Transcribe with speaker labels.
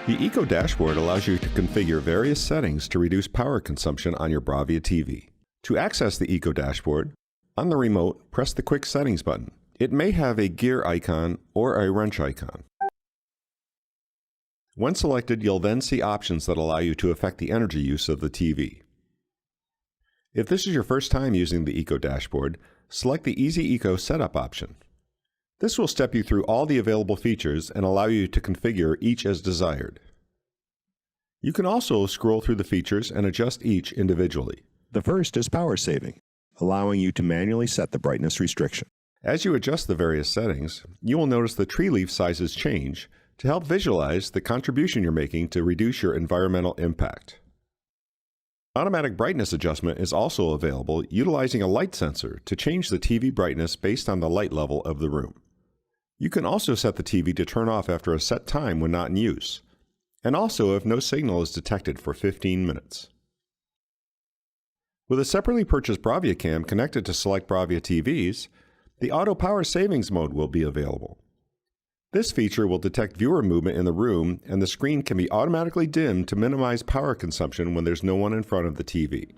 Speaker 1: The Eco Dashboard allows you to configure various settings to reduce power consumption on your BRAVIA TV. To access the Eco Dashboard, on the remote, press the Quick Settings button. It may have a gear icon or a wrench icon. When selected, you'll then see options that allow you to affect the energy use of the TV. If this is your first time using the Eco Dashboard, select the Easy Eco Setup option. This will step you through all the available features and allow you to configure each as desired. You can also scroll through the features and adjust each individually.
Speaker 2: The first is power saving, allowing you to manually set the brightness restriction.
Speaker 1: As you adjust the various settings, you will notice the tree leaf sizes change to help visualize the contribution you're making to reduce your environmental impact. Automatic brightness adjustment is also available utilizing a light sensor to change the TV brightness based on the light level of the room. You can also set the TV to turn off after a set time when not in use, and also if no signal is detected for 15 minutes. With a separately purchased BRAVIA cam connected to select BRAVIA TVs, the Auto Power Savings mode will be available. This feature will detect viewer movement in the room, and the screen can be automatically dimmed to minimize power consumption when there's no one in front of the TV.